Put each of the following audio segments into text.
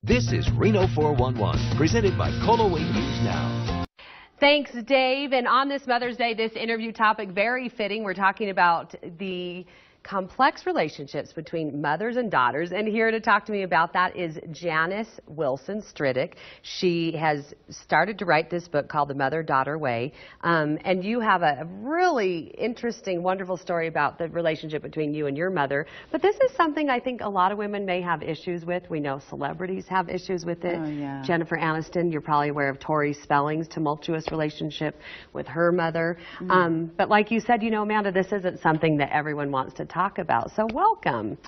This is Reno 411, presented by Cola Wing News Now. Thanks, Dave. And on this Mother's Day, this interview topic, very fitting. We're talking about the complex relationships between mothers and daughters. And here to talk to me about that is Janice Wilson Stridick. She has started to write this book called The Mother-Daughter Way. And you have a really interesting, wonderful story about the relationship between you and your mother. But this is something I think a lot of women may have issues with. We know celebrities have issues with it. Oh, yeah. Jennifer Aniston, you're probably aware of Tori Spelling's tumultuous relationship with her mother. But like you said, you know, Amanda, this isn't something that everyone wants to talk about. So welcome.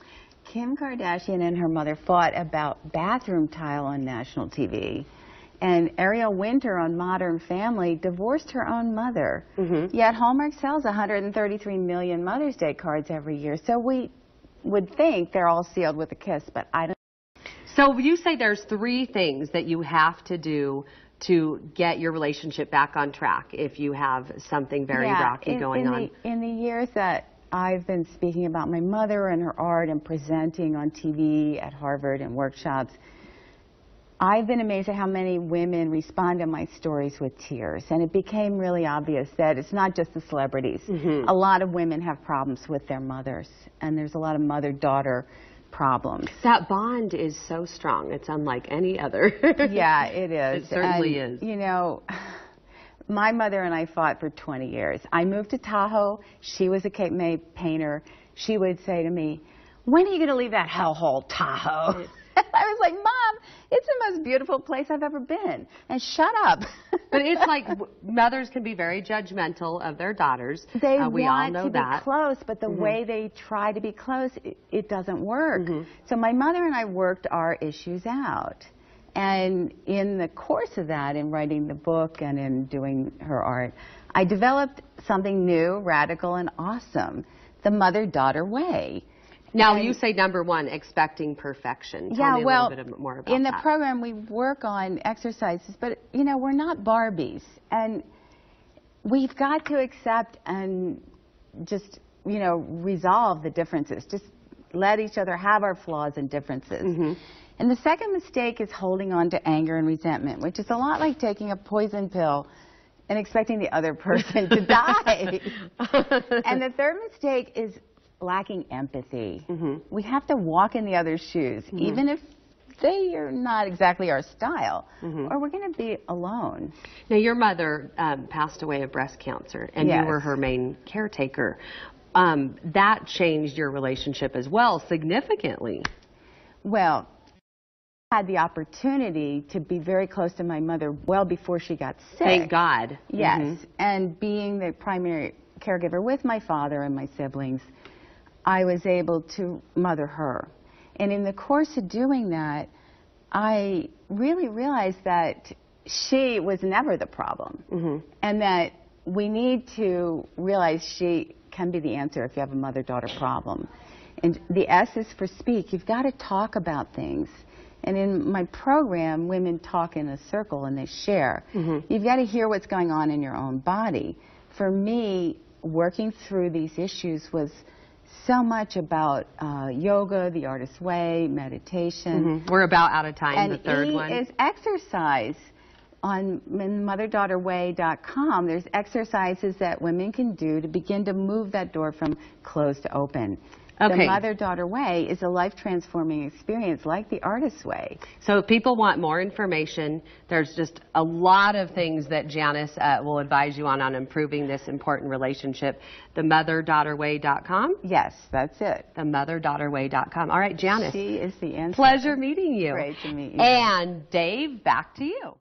Kim Kardashian and her mother fought about bathroom tile on national TV. And Ariel Winter on Modern Family divorced her own mother. Yet Hallmark sells 133 million Mother's Day cards every year. So we would think they're all sealed with a kiss, but I don't. So you say there's 3 things that you have to do to get your relationship back on track if you have something very rocky going on. In the years that I've been speaking about my mother and her art and presenting on TV at Harvard and workshops, I've been amazed at how many women respond to my stories with tears. And it became really obvious that it's not just the celebrities. A lot of women have problems with their mothers, and there's a lot of mother-daughter problems. That bond is so strong. It's unlike any other. Yeah, it is. It certainly is. You know, my mother and I fought for 20 years. I moved to Tahoe. She was a Cape May painter. She would say to me, "When are you going to leave that hellhole, Tahoe?" I was like, "Mom, it's the most beautiful place I've ever been." And shut up. But it's like mothers can be very judgmental of their daughters. They we all want know to that. be close, but the way they try to be close, it doesn't work. So my mother and I worked our issues out. And in the course of that, in writing the book and in doing her art, I developed something new, radical, and awesome, the Mother-Daughter Way. Now, you say number 1, expecting perfection. Tell me a little bit more about that. In the program, we work on exercises, but, you know, we're not Barbies. And we've got to accept and just, you know, resolve the differences. Just let each other have our flaws and differences. And the second mistake is holding on to anger and resentment, which is a lot like taking a poison pill and expecting the other person to die. And the third mistake is lacking empathy. We have to walk in the other's shoes, even if they are not exactly our style, or we're going to be alone. Now, your mother passed away of breast cancer, and you were her main caretaker. That changed your relationship as well, significantly. Well, I had the opportunity to be very close to my mother well before she got sick. Thank God. Yes, and being the primary caregiver with my father and my siblings, I was able to mother her. And in the course of doing that, I really realized that she was never the problem, and that we need to realize she can be the answer if you have a mother-daughter problem. And the S is for speak. You've got to talk about things. And in my program, women talk in a circle and they share. You've got to hear what's going on in your own body. For me, working through these issues was so much about yoga, the artist's way, meditation. We're about out of time, and the third one. is exercise. On motherdaughterway.com, there's exercises that women can do to begin to move that door from closed to open. The Mother-Daughter Way is a life-transforming experience like the artist's way. So if people want more information, there's just a lot of things that Janice will advise you on improving this important relationship. TheMotherDaughterWay.com? Yes, that's it. TheMotherDaughterWay.com. All right, Janice. She is the answer. Pleasure meeting you. Great to meet you. And Dave, back to you.